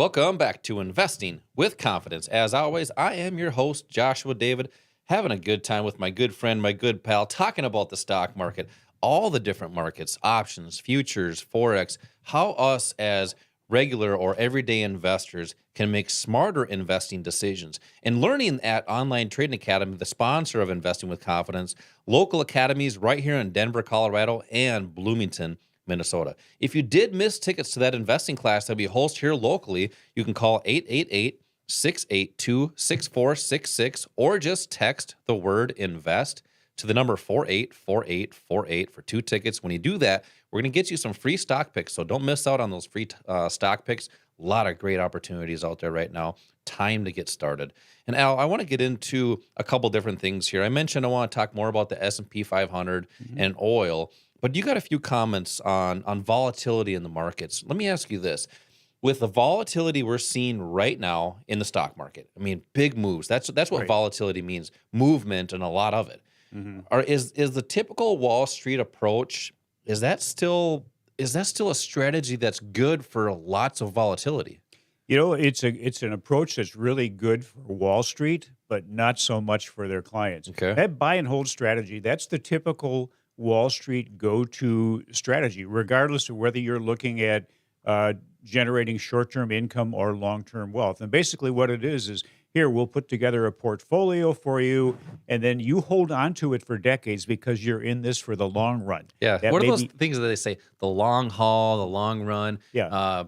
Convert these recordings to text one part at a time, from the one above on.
Welcome back to Investing with Confidence. As always, I am your host, Joshua David, having a good time with my good friend, my good pal, talking about the stock market, all the different markets, options, futures, Forex, how us as regular or everyday investors can make smarter investing decisions. And learning at Online Trading Academy, the sponsor of Investing with Confidence, local academies right here in Denver, Colorado, and Bloomington, Minnesota. If you did miss tickets to that investing class that we host here locally, you can call 888-682-6466 or just text the word invest to the number 484848 for 2 tickets. When you do that, we're going to get you some free stock picks, so don't miss out on those free stock picks. A lot of great opportunities out there right now. Time to get started. And Al, I want to get into a couple different things here. I mentioned I want to talk more about the S&P 500 and oil. But you got a few comments on volatility in the markets. Let me ask you this. With the volatility we're seeing right now in the stock market, I mean, big moves. That's what volatility means, movement and a lot of it. Is the typical Wall Street approach, is that still a strategy that's good for lots of volatility? You know, it's an approach that's really good for Wall Street, but not so much for their clients. Okay. That buy and hold strategy, that's the typical Wall Street go-to strategy, regardless of whether you're looking at generating short-term income or long-term wealth. And basically what it is here, we'll put together a portfolio for you, and then you hold on to it for decades because you're in this for the long run. Yeah. What are those things that they say? The long haul, the long run. Yeah.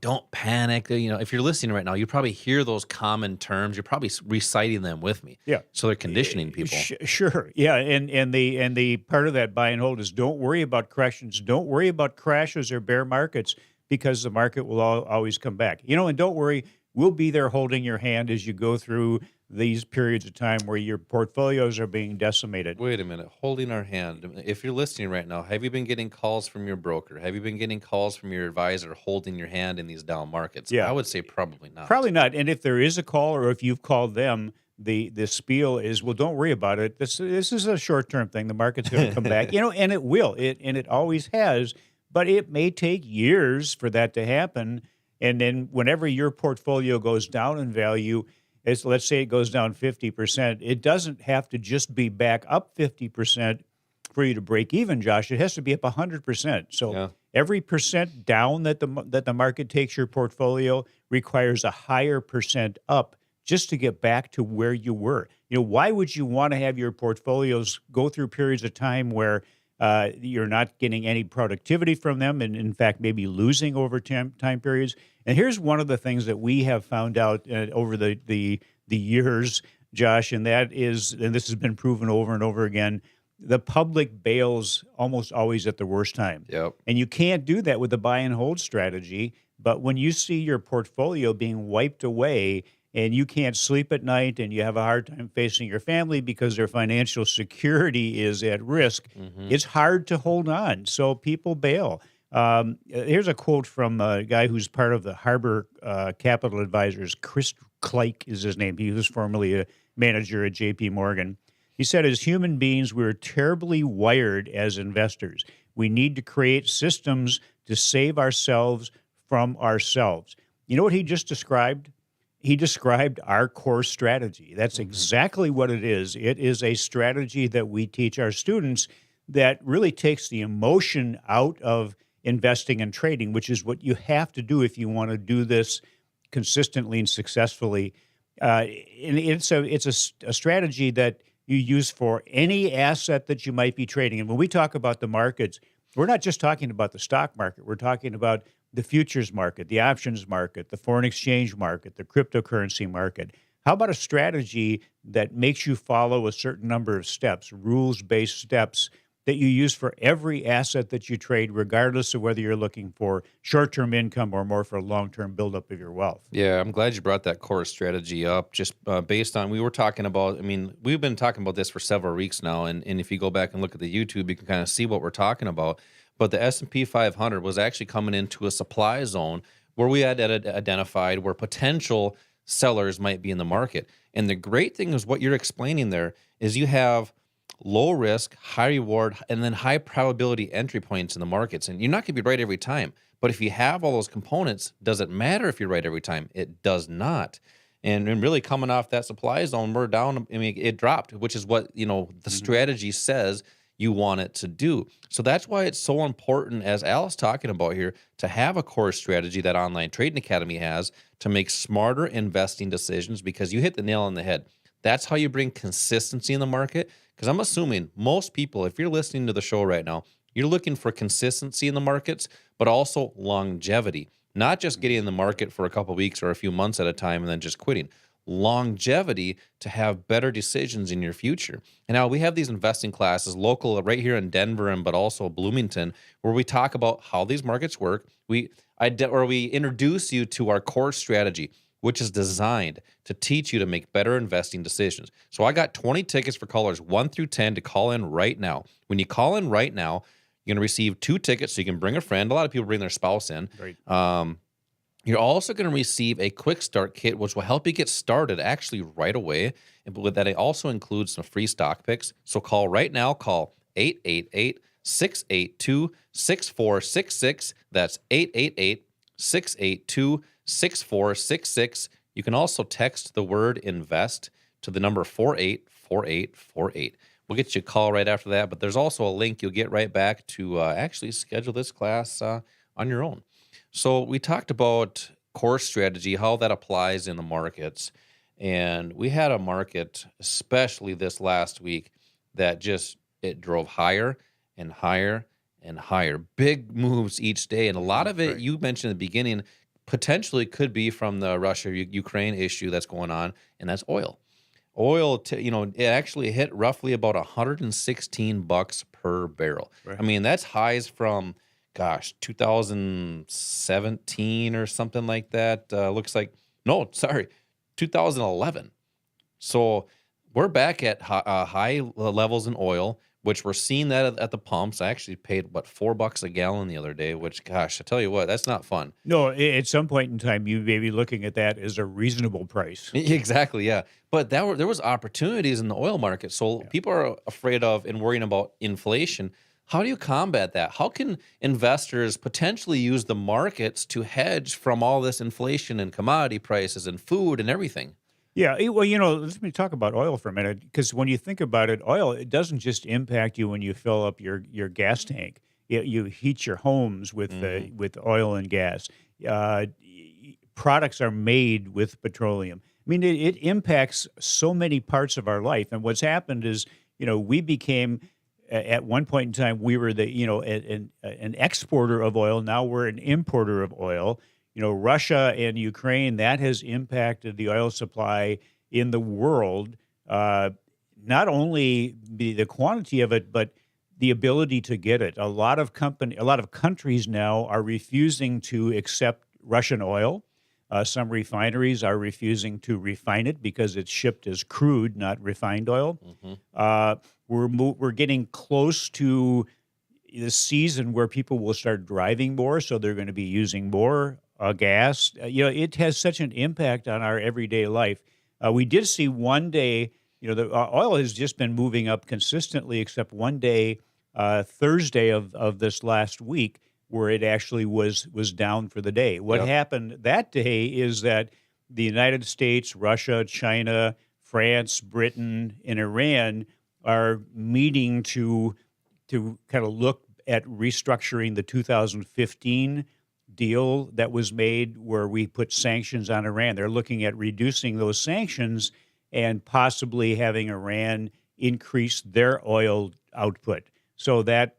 Don't panic. If you're listening right now, you probably hear those common terms. You're probably reciting them with me. Yeah. So they're conditioning people. Sure. Yeah. And the part of that buy and hold is don't worry about corrections. Don't worry about crashes or bear markets because the market will always come back. And don't worry, we'll be there holding your hand as you go through these periods of time where your portfolios are being decimated. Wait a minute, holding our hand. If you're listening right now, have you been getting calls from your broker? Have you been getting calls from your advisor holding your hand in these down markets? Yeah. I would say probably not. Probably not. And if there is a call or if you've called them, the spiel is, well, don't worry about it. This is a short-term thing. The market's going to come back, and it will. It always has, but it may take years for that to happen. And then whenever your portfolio goes down in value, let's say it goes down 50%, it doesn't have to just be back up 50% for you to break even, Josh. It has to be up 100%. So every percent down that the market takes your portfolio requires a higher percent up just to get back to where you were. Why would you want to have your portfolios go through periods of time where you're not getting any productivity from them and, in fact, maybe losing over time periods? And here's one of the things that we have found out over the years, Josh, and that is, and this has been proven over and over again, the public bails almost always at the worst time. Yep. And you can't do that with the buy and hold strategy. But when you see your portfolio being wiped away and you can't sleep at night and you have a hard time facing your family because their financial security is at risk, it's hard to hold on. So people bail. Here's a quote from a guy who's part of the Harbor Capital Advisors. Chris Kleik is his name. He was formerly a manager at J.P. Morgan. He said, as human beings, we're terribly wired as investors. We need to create systems to save ourselves from ourselves. You know what he just described? He described our core strategy. That's exactly what it is. It is a strategy that we teach our students that really takes the emotion out of investing and trading, which is what you have to do if you want to do this consistently and successfully. And it's a strategy that you use for any asset that you might be trading. And when we talk about the markets, we're not just talking about the stock market. We're talking about the futures market, the options market, the foreign exchange market, the cryptocurrency market. How about a strategy that makes you follow a certain number of steps, rules-based steps that you use for every asset that you trade, regardless of whether you're looking for short-term income or more for a long-term buildup of your wealth? Yeah, I'm glad you brought that core strategy up. Just based on, we were talking about, we've been talking about this for several weeks now, and if you go back and look at the YouTube, you can kind of see what we're talking about. But the S&P 500 was actually coming into a supply zone where we had identified where potential sellers might be in the market. And the great thing is what you're explaining there is you have low risk, high reward, and then high probability entry points in the markets. And you're not going to be right every time. But if you have all those components, does it matter if you're right every time? It does not. And really coming off that supply zone, we're down. I mean, it dropped, which is what, the strategy says you want it to do. So that's why it's so important, as Al's talking about here, to have a core strategy that Online Trading Academy has to make smarter investing decisions, because you hit the nail on the head. That's how you bring consistency in the market. Because I'm assuming most people, if you're listening to the show right now, you're looking for consistency in the markets, but also longevity. Not just getting in the market for a couple of weeks or a few months at a time and then just quitting. Longevity to have better decisions in your future. And now we have these investing classes local right here in Denver, and but also Bloomington, where we talk about how these markets work. We introduce you to our core strategy, which is designed to teach you to make better investing decisions. So I got 20 tickets for callers 1 through 10 to call in right now. When you call in right now, you're going to receive 2 tickets, so you can bring a friend. A lot of people bring their spouse in. Right. You're also going to receive a quick start kit, which will help you get started actually right away. And with that, it also includes some free stock picks. So call right now. Call 888-682-6466. That's 888-682-6466. You can also text the word invest to the number 484848. We'll get you a call right after that, but there's also a link you'll get right back to actually schedule this class on your own. So we talked about core strategy, how that applies in the markets. And we had a market, especially this last week, that it drove higher and higher and higher. Big moves each day. And a lot of it, you mentioned in the beginning, potentially could be from the Russia-Ukraine issue that's going on, and that's oil. Oil, it actually hit roughly about $116 per barrel. Right. I mean, that's highs from 2017 or something like that. 2011. So we're back at high levels in oil, which we're seeing that at the pumps. I actually paid, $4 a gallon the other day, which, gosh, I tell you what, that's not fun. No, at some point in time, you may be looking at that as a reasonable price. Exactly, yeah. But there was opportunities in the oil market. So people are afraid of and worrying about inflation. How do you combat that? How can investors potentially use the markets to hedge from all this inflation and commodity prices and food and everything? Yeah, well, let me talk about oil for a minute, because when you think about it, oil, it doesn't just impact you when you fill up your gas tank. You heat your homes with oil and gas. Products are made with petroleum. I mean, it impacts so many parts of our life. And what's happened is, we became, at one point in time, we were an exporter of oil. Now we're an importer of oil. Russia and Ukraine, that has impacted the oil supply in the world, not only the quantity of it, but the ability to get it. A lot of countries now are refusing to accept Russian oil. Some refineries are refusing to refine it because it's shipped as crude, not refined oil. We're getting close to the season where people will start driving more, so they're going to be using more gas. It has such an impact on our everyday life. We did see one day, the oil has just been moving up consistently, except one day, Thursday of this last week, where it actually was down for the day. What happened that day is that the United States, Russia, China, France, Britain, and Iran are meeting to kind of look at restructuring the 2015 deal that was made where we put sanctions on Iran. They're looking at reducing those sanctions and possibly having Iran increase their oil output. So that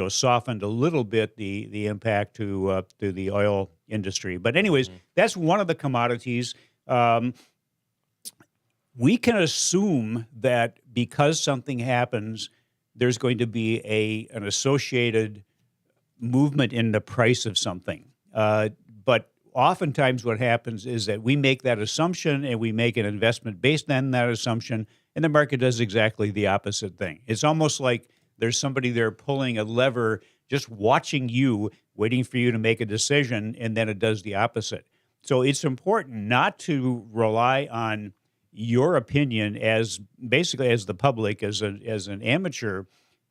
softened a little bit the impact to the oil industry. But anyways, that's one of the commodities. We can assume that because something happens, there's going to be an associated movement in the price of something. But oftentimes what happens is that we make that assumption and we make an investment based on that assumption, and the market does exactly the opposite thing. It's almost like there's somebody there pulling a lever, just watching you, waiting for you to make a decision, and then it does the opposite. So it's important not to rely on, your opinion as basically as the public, as an amateur,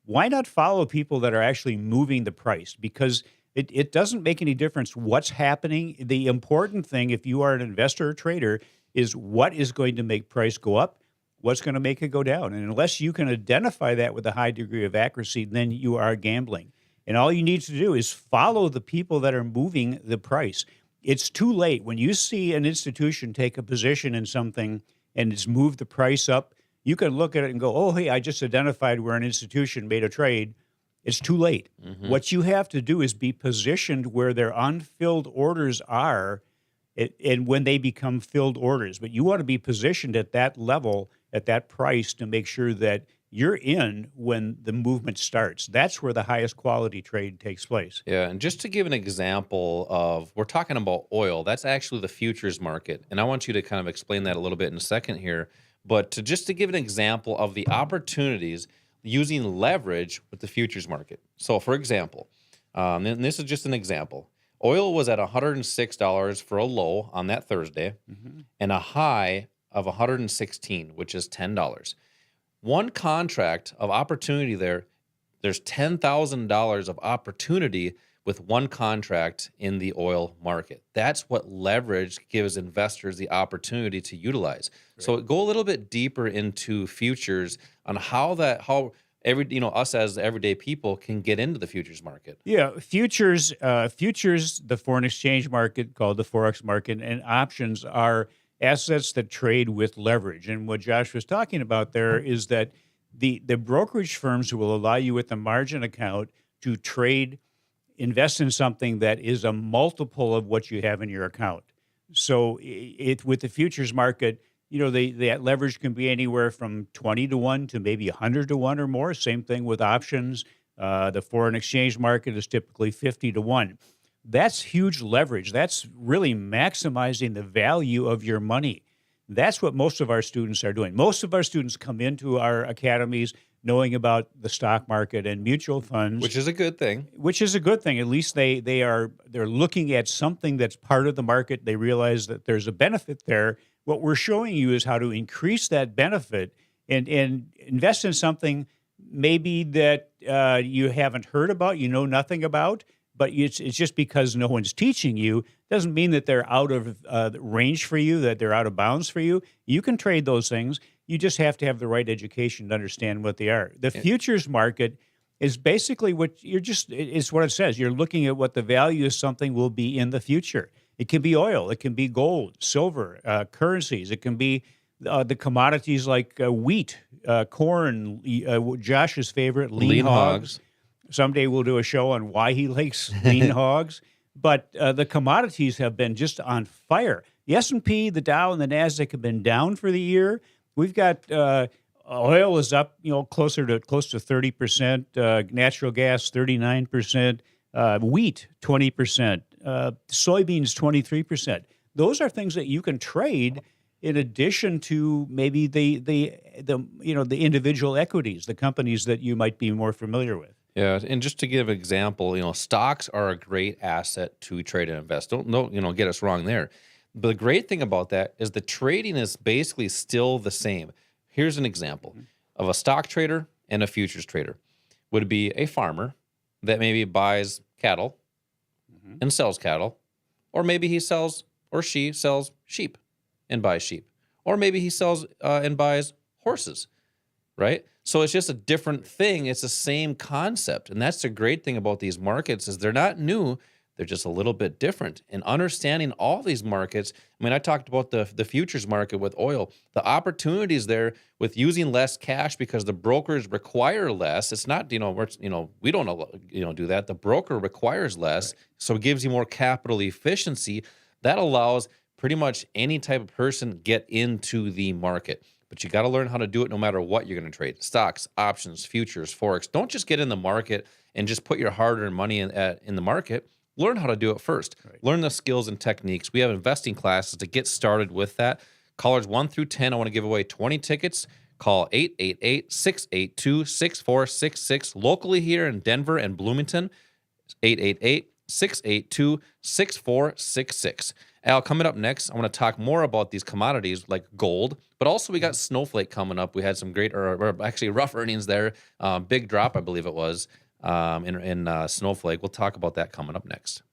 why not follow people that are actually moving the price? Because it doesn't make any difference what's happening. The important thing, if you are an investor or trader, is what is going to make price go up, what's going to make it go down. And unless you can identify that with a high degree of accuracy, then you are gambling. And all you need to do is follow the people that are moving the price. It's too late. When you see an institution take a position in something and it's moved the price up, you can look at it and go, oh, hey, I just identified where an institution made a trade. It's too late. What you have to do is be positioned where their unfilled orders are and when they become filled orders. But you want to be positioned at that level, at that price, to make sure that you're in when the movement starts. That's where the highest quality trade takes place. Yeah, and just to give an example of, we're talking about oil. That's actually the futures market, and I want you to kind of explain that a little bit in a second here. But to give an example of the opportunities using leverage with the futures market. So, for example, and this is just an example. Oil was at $106 for a low on that Thursday, and a high of $116, which is $10. One contract of opportunity there's $10,000 of opportunity with one contract in the oil market. That's what leverage gives investors the opportunity to utilize. Right. So go a little bit deeper into futures on how us as everyday people can get into the futures market. Yeah, futures, the foreign exchange market called the Forex market, and options are assets that trade with leverage. And what Josh was talking about there is that the brokerage firms will allow you with the margin account to invest in something that is a multiple of what you have in your account. So with the futures market, that leverage can be anywhere from 20 to 1 to maybe 100 to 1 or more. Same thing with options. The foreign exchange market is typically 50 to 1. That's huge leverage. That's really maximizing the value of your money. That's what most of our students are doing. Most of our students come into our academies knowing about the stock market and mutual funds, which is a good thing. At least they're looking at something that's part of the market. They realize that there's a benefit there. What we're showing you is how to increase that benefit and invest in something maybe that you haven't heard about, nothing about. But it's just because no one's teaching you doesn't mean that they're out of range for you, that they're out of bounds for you. You can trade those things. You just have to have the right education to understand what they are. The futures market is basically it's what it says. You're looking at what the value of something will be in the future. It can be oil. It can be gold, silver, currencies. It can be the commodities like wheat, corn, Josh's favorite, lean hogs. Someday we'll do a show on why he likes lean hogs. But the commodities have been just on fire. The S&P, the Dow, and the NASDAQ have been down for the year. We've got oil is up, close to 30%. Natural gas, 39%. Wheat, 20%. Soybeans, 23%. Those are things that you can trade in addition to maybe the individual equities, the companies that you might be more familiar with. Yeah, and just to give an example, stocks are a great asset to trade and invest. Don't get us wrong there. But the great thing about that is the trading is basically still the same. Here's an example of a stock trader and a futures trader. Would be a farmer that maybe buys cattle and sells cattle, or maybe he sells or she sells sheep and buys sheep, or maybe he sells and buys horses, right? So it's just a different thing. It's the same concept. And that's the great thing about these markets is they're not new. They're just a little bit different. And understanding all these markets, I talked about the futures market with oil, the opportunities there with using less cash because the brokers require less. It's not, we don't do that. The broker requires less. Right. So it gives you more capital efficiency. That allows pretty much any type of person get into the market. But you got to learn how to do it no matter what you're going to trade. Stocks, options, futures, Forex. Don't just get in the market and just put your hard-earned money in the market. Learn how to do it first. Right. Learn the skills and techniques. We have investing classes to get started with that. Callers 1 through 10, I want to give away 20 tickets. Call 888-682-6466. Locally here in Denver and Bloomington, 888-682-6466. Al, coming up next, I want to talk more about these commodities like gold, but also we got Snowflake coming up. We had some great, or actually rough earnings there. Big drop, I believe it was, in Snowflake. We'll talk about that coming up next.